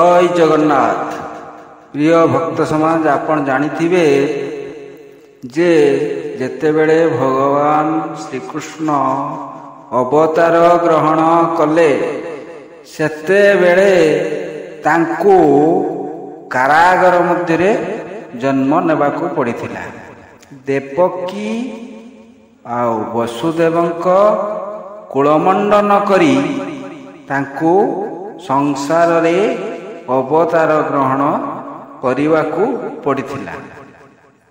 जय जगन्नाथ। प्रिय भक्त समाज, आपण जानिथिबे जे जेतेबेले भगवान श्रीकृष्ण अवतार ग्रहण कले सेतेबेले तांकु कारागार मध्यरे जन्म नेबाकू पड़िथिला। देवकी आ वसुदेवंक कुलमंडन करी तांकु संसार रे अवतार ग्रहण करिवाकू पड़िथिला।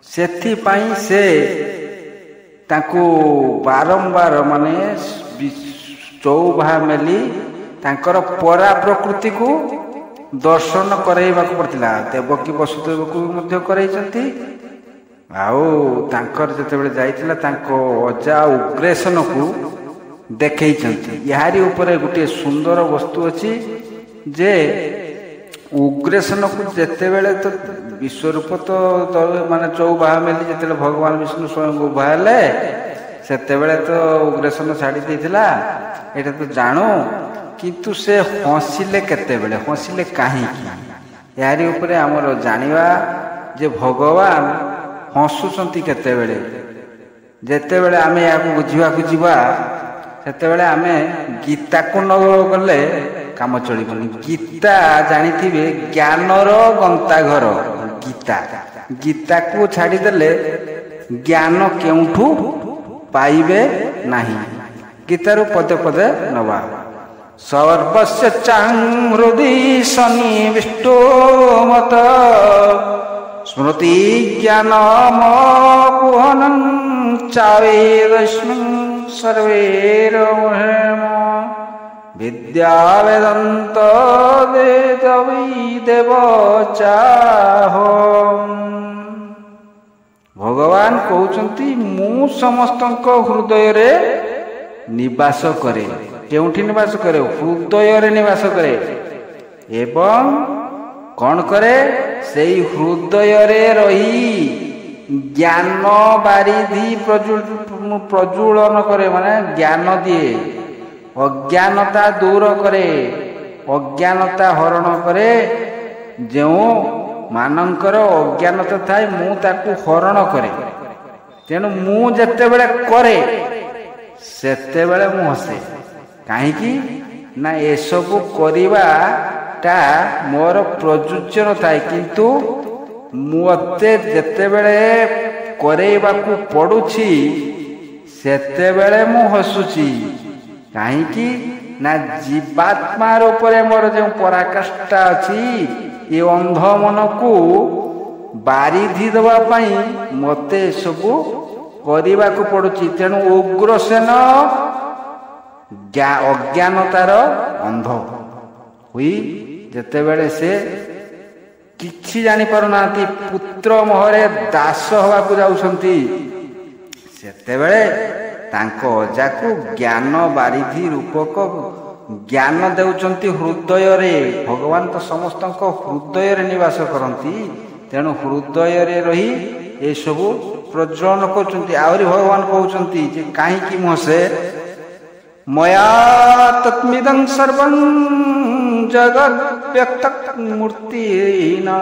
सेथिपाई से तांकु बारंबार माने चौभा मेली तांकर परा प्रकृति को दर्शन कराइबाकू पड़िथिला। देवकी वसुदेव को मध्य कराइछंती। आउ तांकर जेतेबेले जाइथिला तांको अजा उग्रेसन को देखैछंती। यारी ऊपर गोटे सुंदर वस्तु अछि जे उग्रेसन को जेतेबेले तो विश्वरूप तो माने चौबाहा मेली जेतेबेले भगवान विष्णु स्वयं उभा हेले सेतेबेले तो उग्रेसन छाड़ी देथिला। एटा तो जानो किंतु से हसिले केतेबेले हसिले काहेकि यारी ऊपर हमर जानिबा जे भगवान हसुचंती केतेबेले। जेतेबेले आमे याकू बुझिबाकू जिबा सेतेबेले आमे गीता को न गले काम चलिबनी। गीता जानिथिबे ज्ञानर गंताघर। गीता गीता को छाड़ी देले ज्ञान केउठू पाइबे नाही। गीतारू पदे पदे नवा सर्वस्य चां हृदि सन्निविष्टो मत स्मृति ज्ञानमोहनं चावेदस्मिन् सर्वैर्महेम विद्या वेदांत देव चाहो। भगवान कहउचंती मु समस्तक हृदय रे निवास करे। केउठी निवास करे? हृदय रे निवास करे। एवं कौन करे? सेई हृदय रे रही ज्ञान बारिधि प्रज्वलन करे, माने ज्ञान दिए, अज्ञानता दूर करे, अज्ञानता हरण करे। जो मानकर अज्ञानता थाए मु ताकू हरण करे। तेणु मु जेतेबेले करे सेतेबेले मु हसे। काहेकि ना एसबू करिबाटा मोर प्रयोज्य न थाए, किंतु मते जेतेबेले करेबाकू पड़ुछि सेतेबेले मु हसुछि। काहेकि ना जीवात्मार उपरे मोर जो पराकाष्ठा अछि ये अंध मन को बारिधि देवा पई मते सबु करिबाकू पड़ुछि। तेणु उग्रसेन अज्ञानतार अंध हुई जेतेबेले से किछि जानि पारुनांती पुत्र मोहरे दास होबाकू जाउछंती सेतेबेले तांको अजाकू ज्ञान बारिधि रूपक ज्ञान देउचंती हृदय रे। भगवान तो समस्त हृदय रे निवास करंती। तेणु हृदय रे रही ए सबु प्रज्वलन करचंती। आवरी भगवान कहउचंती जे काहेकि मोसे मया तत्मिदं सर्वं जगत् व्यक्त मूर्तिना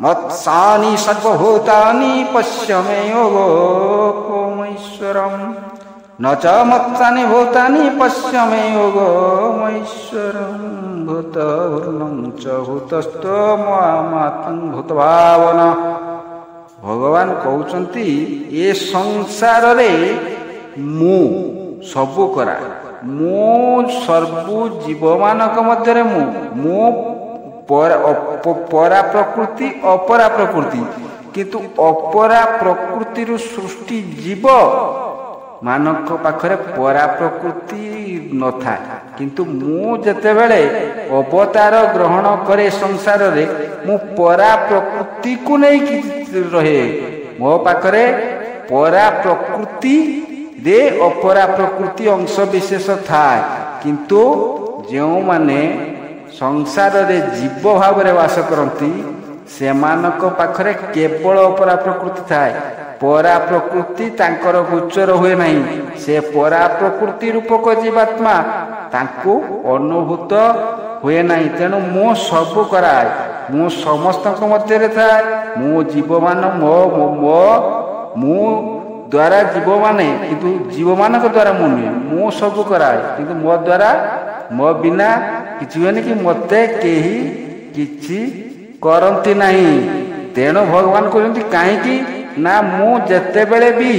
मत्सानि सर्वभूतानि पश्य मे योगमैश्वरम् न च मत्सानि भूतानि पश्य मे योगमैश्वरम् भूतभूर्णं च भूतस्थो मामात्मं भूतभावना। भगवान कहउचंती ए संसार रे मु सबु करा। मु सर्वु जीव मानक मध्य रे मु परा प्रकृति अपरा प्रकृति, किंतु अपरा प्रकृति रु सृष्टि जीव मानक पाखरे परा प्रकृति न था। किंतु मु जेतेबेले अवतार ग्रहण करे संसार रे मु परा प्रकृति को नहीं रहे। मो पाखरे परा प्रकृति रे अपरा प्रकृति अंश विशेष था। किंतु जो माने संसार रे जीव भाव रे वास करती सेमानक पाखरे केवल अपरा प्रकृति थाए। परा प्रकृति तांकर गोचर हुए नहीं। से परा प्रकृति रूपक जीवात्मा तांको अनुभूत ହୁଏ ନାହିଁ। ତେଣୁ ମୁଁ ସବୁ କରାଏ, ମୁଁ ସମସ୍ତଙ୍କ ମଧ୍ୟରେ ଥାଏ। ମୁଁ ଜୀବମାନ ମୁଁ ଦ୍ୱାରା ଜୀବମାନେ, କିନ୍ତୁ ଜୀବମାନଙ୍କ ଦ୍ୱାରା ମୁଁ ନୁହେଁ। ମୁଁ ସବୁ କରାଏ, କିନ୍ତୁ ମୋ ଦ୍ୱାରା, ମୋ ବିନା କିଛି ହୁଏନି, କି ମୋତେ କେହି କିଛି କରନ୍ତି ନାହିଁ। ତେଣୁ ଭଗବାନ କହୁଛନ୍ତି କାହିଁକି ନା ମୁଁ ଯେତେବେଳେ ବି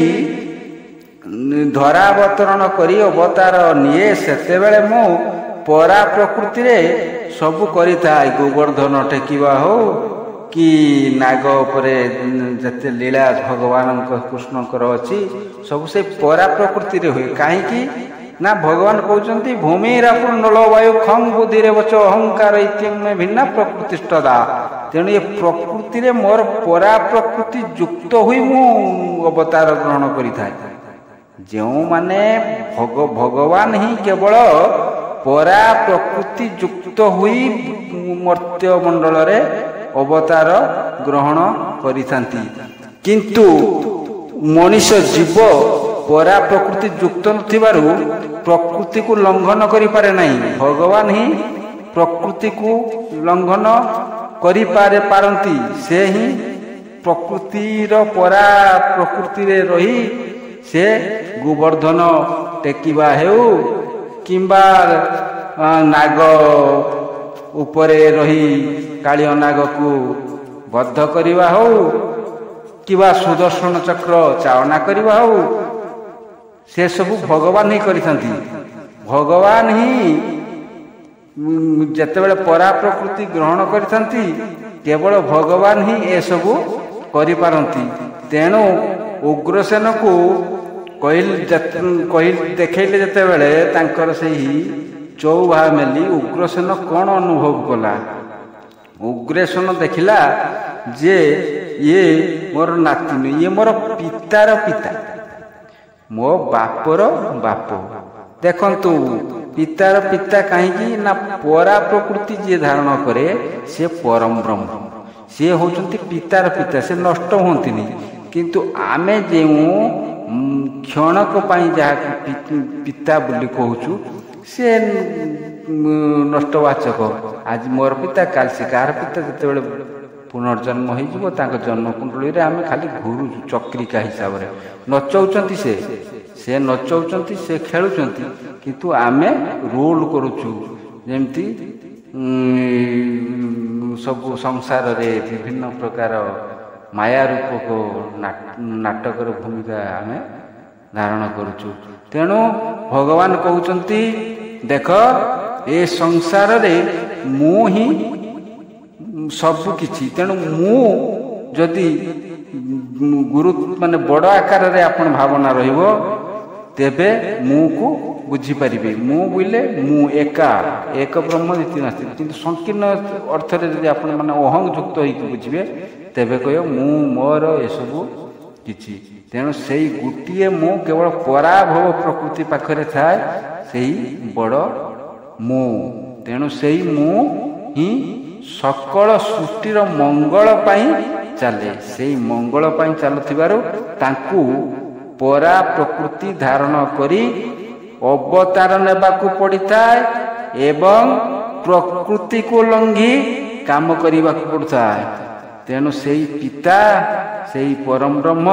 ଧରାବତରଣ କରି ଅବତାର ନିଏ, ସେତେବେଳେ ମୁଁ ପରା ପ୍ରକୃତିରେ ସବୁ କରିଥାଏ। ଗୋବର୍ଦ୍ଧନ ଟେକିବା ହଉ କି ନାଗ ଉପରେ ଯେତେ ଲୀଳା ଭଗବାନଙ୍କ କୃଷ୍ଣଙ୍କର ଅଛି, ସବୁ ସେ ପରା ପ୍ରକୃତିରେ ହୁଏ। କାହିଁକି ନା ଭଗବାନ କହୁଛନ୍ତି ଭୂମିରାପୁ ନଳବାୟୁ ଖଂ ବୁଦ୍ଧିରେ ବଚ ଅହଙ୍କାର ଇତ୍ୟମେ ଭିନ୍ନ ପ୍ରକୃତିଷ୍ଠଦା। ତେଣୁ ଏ ପ୍ରକୃତିରେ ମୋର ପରା ପ୍ରକୃତି ଯୁକ୍ତ ହୋଇ ମୁଁ ଅବତାର ଗ୍ରହଣ କରିଥାଏ। ଯେଉଁମାନେ ଭଗବାନ ହିଁ କେବଳ ପରା ପ୍ରକୃତି ଯୁକ୍ତ ହୋଇ ମର୍ତ୍ତ୍ୟ ମଣ୍ଡଳରେ ଅବତାର ଗ୍ରହଣ କରିଥାନ୍ତି। କିନ୍ତୁ ମଣିଷ ଜୀବ ପରା ପ୍ରକୃତି ଯୁକ୍ତ ନଥିବାରୁ ପ୍ରକୃତିକୁ ଲଙ୍ଘନ କରିପାରେ ନାହିଁ। ଭଗବାନ ହିଁ ପ୍ରକୃତିକୁ ଲଙ୍ଘନ କରିପାରନ୍ତି। ସେ ହିଁ ପ୍ରକୃତିର ପରା ପ୍ରକୃତିରେ ରହି ସେ ଗୋବର୍ଦ୍ଧନ ଟେକିବା ହେଉ କିମ୍ବା ନାଗ ଉପରେ ରହି କାଳିଅ ନାଗକୁ ବଦ୍ଧ କରିବା ହେଉ କିମ୍ବା ସୁଦର୍ଶନ ଚକ୍ର ଚାଳନା କରିବା ହେଉ, ସେସବୁ ଭଗବାନ ହିଁ କରିଥାନ୍ତି। ଭଗବାନ ହିଁ ଯେତେବେଳେ ପରା ପ୍ରକୃତି ଗ୍ରହଣ କରିଥାନ୍ତି, କେବଳ ଭଗବାନ ହିଁ ଏସବୁ କରିପାରନ୍ତି। ତେଣୁ ଉଗ୍ରସେନକୁ ଦେଖେଇଲେ ଯେତେବେଳେ ତାଙ୍କର ସେହି ଚଉଭା ମେଲି, ଉଗ୍ରସେନ କ'ଣ ଅନୁଭବ କଲା? ଉଗ୍ରସେନ ଦେଖିଲା ଯେ ଇଏ ମୋର ନାତିନି, ଇଏ ମୋର ପିତାର ପିତା, ମୋ ବାପର ବାପ। ଦେଖନ୍ତୁ ପିତାର ପିତା କାହିଁକି ନା ପରା ପ୍ରକୃତି ଯିଏ ଧାରଣ କରେ ସେ ପରମ ବ୍ରହ୍ମ, ସିଏ ହେଉଛନ୍ତି ପିତାର ପିତା, ସେ ନଷ୍ଟ ହୁଅନ୍ତିନି। କିନ୍ତୁ ଆମେ ଯେଉଁ କ୍ଷଣକ ପାଇଁ ଯାହାକୁ ପିତା ବୋଲି କହୁଛୁ, ସେ ନଷ୍ଟବାଚକ। ଆଜି ମୋର ପିତା, କାଲି ସେ କାହାର ପିତା। ଯେତେବେଳେ ପୁନର୍ଜନ୍ମ ହେଇଯିବ, ତାଙ୍କ ଜନ୍ମକୁଣ୍ଡଳୀରେ ଆମେ ଖାଲି ଘୁରୁଛୁ ଚକ୍ରିକା ହିସାବରେ। ନଚଉଛନ୍ତି ସେ ନଚଉଛନ୍ତି, ସେ ଖେଳୁଛନ୍ତି, କିନ୍ତୁ ଆମେ ରୋଲ କରୁଛୁ। ଯେମିତି ସବୁ ସଂସାରରେ ବିଭିନ୍ନ ପ୍ରକାର ମାୟା ରୂପକ ନାଟକର ଭୂମିକା ଆମେ ଧାରଣ କରୁଛୁ। ତେଣୁ ଭଗବାନ କହୁଛନ୍ତି ଦେଖ, ଏ ସଂସାରରେ ମୁଁ ହିଁ ସବୁ କିଛି। ତେଣୁ ମୁଁ ଯଦି ଗୁରୁ ମାନେ ବଡ଼ ଆକାରରେ ଆପଣ ଭାବନା ରହିବ, ତେବେ ମୁଁକୁ ବୁଝିପାରିବେ। ମୁଁ ବୋଇଲେ ମୁଁ ଏକା, ଏକ ବ୍ରହ୍ମ ଦ୍ୱିତୀୟ ନାସ୍ତି। କିନ୍ତୁ ସଂକୀର୍ଣ୍ଣ ଅର୍ଥରେ ଯଦି ଆପଣ ମାନେ ଅହଂ ଯୁକ୍ତ ହେଇକି ବୁଝିବେ, ତେବେ କହିବ ମୁଁ ମୋର ଏସବୁ କିଛି। ତେଣୁ ସେଇ ଗୋଟିଏ ମୁଁ କେବଳ ପରାଭବ ପ୍ରକୃତି ପାଖରେ ଥାଏ, ସେଇ ବଡ଼ ମୁଁ। ତେଣୁ ସେଇ ମୁଁ ହିଁ ସକଳ ସୃଷ୍ଟିର ମଙ୍ଗଳ ପାଇଁ ଚାଲେ। ସେଇ ମଙ୍ଗଳ ପାଇଁ ଚାଲୁଥିବାରୁ ତାଙ୍କୁ ପରା ପ୍ରକୃତି ଧାରଣ କରି ଅବତାର ନେବାକୁ ପଡ଼ିଥାଏ ଏବଂ ପ୍ରକୃତିକୁ ଲଙ୍ଘି କାମ କରିବାକୁ ପଡ଼ୁଥାଏ। ତେଣୁ ସେଇ ପିତା, ସେଇ ପରମ ବ୍ରହ୍ମ,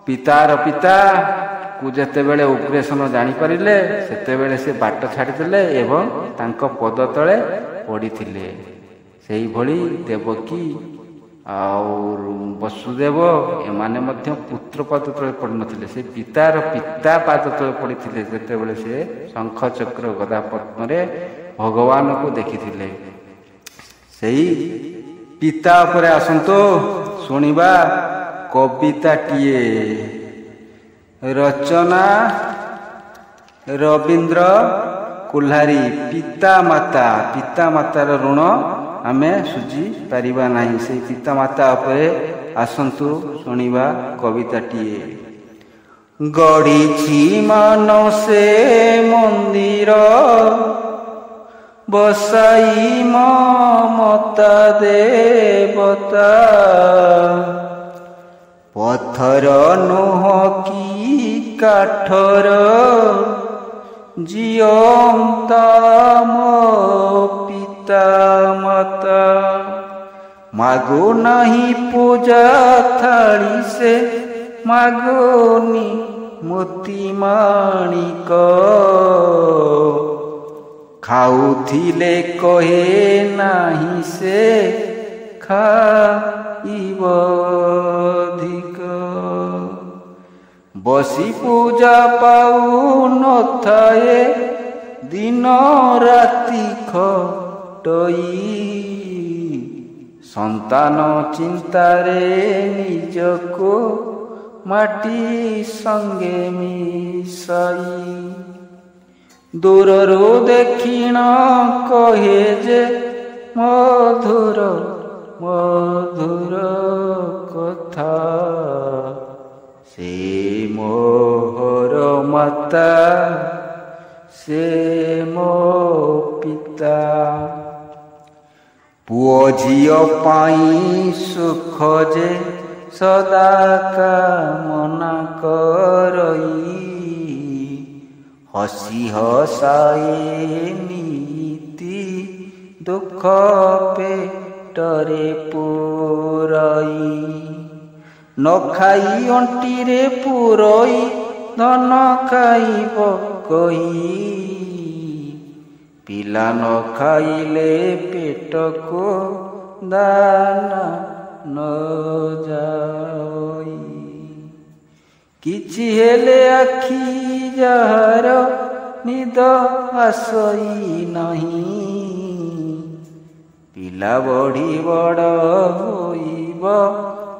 ପିତାର ପିତାକୁ ଯେତେବେଳେ ଉଗ୍ରସେନ ଜାଣିପାରିଲେ, ସେତେବେଳେ ସେ ବାଟ ଛାଡ଼ିଦେଲେ ଏବଂ ତାଙ୍କ ପଦ ତଳେ ପଡ଼ିଥିଲେ। ସେଇଭଳି ଦେବକୀ ଆଉ ବସୁଦେବ ଏମାନେ ମଧ୍ୟ ପୁତ୍ର ପାଦ ତଳେ ପଡ଼ିନଥିଲେ, ସେ ପିତାର ପିତା ପାଦ ତଳେ ପଡ଼ିଥିଲେ ଯେତେବେଳେ ସେ ଶଙ୍ଖ ଚକ୍ର ଗଦା ପଦ୍ମରେ ଭଗବାନଙ୍କୁ ଦେଖିଥିଲେ। ସେଇ ପିତା ଉପରେ ଆସନ୍ତୁ, ଶୁଣିବା କବିତାଟିଏ। ରଚନା ରବୀନ୍ଦ୍ର କୁଲ୍ହାରୀ। ପିତା ମାତାର ଋଣ ଆମେ ସୁଝି ପାରିବା ନାହିଁ। ସେଇ ପିତାମାତା ଉପରେ ଆସନ୍ତୁ, ଶୁଣିବା କବିତାଟିଏ। ଗଢ଼ିଛି ମାନସେ ମନ୍ଦିର, ବସାଇ ମମତା ଦେବତା। ପଥର ନୁହଁ କି କାଠର, ଜିଅନ୍ତା ମୋ ପିତା ମାତା। ମାଗୁ ନାହିଁ ପୂଜା ଥାଳି ସେ ମାଗୁନି ମୋତି ମାଣିକ। ଖାଉଥିଲେ କହେ ନାହିଁ ସେ ଖାଇବ ଅଧିକ। ବସି ପୂଜା ପାଉନଥାଏ ଦିନ ରାତି ଖଟଇ। ସନ୍ତାନ ଚିନ୍ତାରେ ନିଜକୁ ମାଟି ସଙ୍ଗେ ମିଶାଇ। ଦୂରରୁ ଦେଖିଣ କହେ ଯେ ମଧୁର ମଧୁର କଥା। ସେ ମୋହର ମାତା ସେ ମୋ ପିତା। ପୁଅ ଝିଅ ପାଇଁ ସୁଖ ଯେ ସଦା କାମନା କରଇ। ହସି ହସାଏ ନୀତି ଦୁଃଖ ପେଟରେ ପୁରାଇ। ନ ଖାଇ ଅଣ୍ଟିରେ ପୁରଇ ଧନ ଖାଇବ କହି। ପିଲା ନ ଖାଇଲେ ପେଟକୁ ଦାନା ନ ଯାଇ। କିଛି ହେଲେ ଆଖି ଯାହାର ନିଦ ଆସଇ ନାହିଁ। ପିଲା ବଢ଼ି ବଡ଼ ହୋଇବ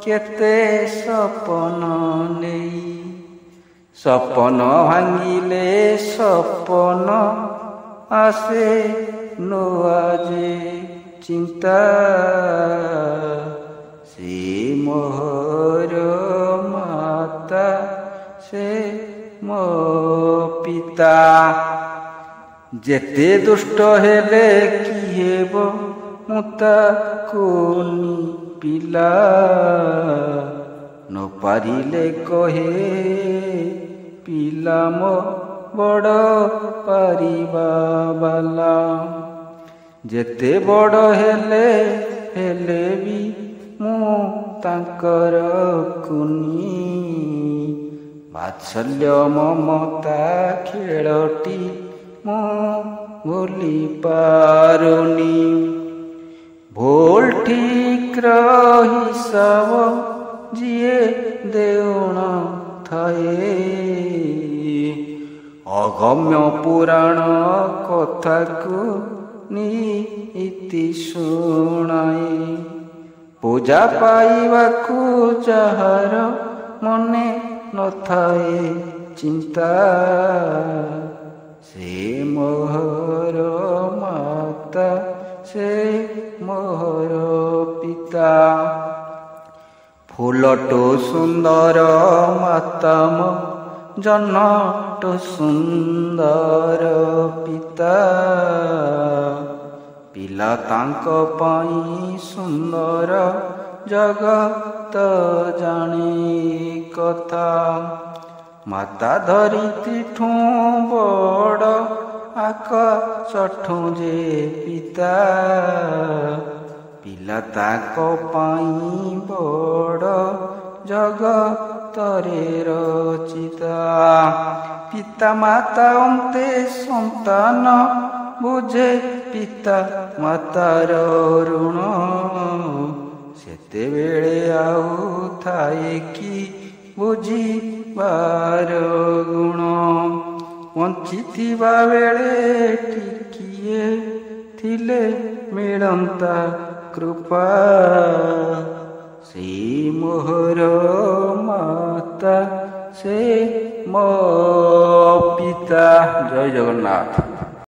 କେତେ ସପନ ନେଇ। ସପନ ଭାଙ୍ଗିଲେ ସପନ ଆସେ ନୂଆ ଯେ ଚିନ୍ତା। ସେ ମୋହର ମାତା ସେ ମୋ ପିତା। ଯେତେ ଦୁଷ୍ଟ ହେଲେ କି ହେବ ମୁଁ ତାକୁ ପିଲା। ନ ପାରିଲେ କହେ ପିଲା ମୋ ବଡ଼ ପାରିବା ବାଲା। ଯେତେ ବଡ଼ ହେଲେ ବି ମୁଁ ତାଙ୍କର କୁନି। ବାତ୍ସଲ୍ୟ ମମତା ଖେଳଟି ମୁଁ ଭୁଲି ପାରୁନି। ଭୁଲ ଠିକ୍ର ହିସାବ ଯିଏ ଦେଉଣ ଥାଏ। ଅଗମ୍ୟ ପୁରାଣ କଥାକୁ ନୀତି ଶୁଣାଏ। ପୂଜା ପାଇବାକୁ ଯାହାର ମନେ ନଥାଏ ଚିନ୍ତା। ସେ ମୋହର ମାତା ସେ ମୋହର ପିତା। ଫୁଲଟୁ ସୁନ୍ଦର ମାତା ମୋ ଜହ୍ନଟୁ ସୁନ୍ଦର ପିତା। ପିଲା ତାଙ୍କ ପାଇଁ ସୁନ୍ଦର ଜଗତ ଜାଣେ କଥା। ମାତା ଧରିତ୍ରୀଠୁ ବଡ଼ ଆକାଶଠୁ ଯେ ପିତା। ପିଲା ତାଙ୍କ ପାଇଁ ବଡ଼ ଜଗତରେ ରଚିତା। ପିତା ମାତା ଅନ୍ତେ ସନ୍ତାନ ବୁଝେ ପିତା ମାତାର ଋଣ। ସେତେବେଳେ ଆଉ ଥାଏ କି ବୁଝିବାର ଗୁଣ। ବଞ୍ଚିଥିବା ବେଳେ ଟିକିଏ ଥିଲେ ମିଳନ୍ତା କୃପା। ସେଇ ମୋହର ମାତା ସେ ମୋ ପିତା। ଜୟ ଜଗନ୍ନାଥ।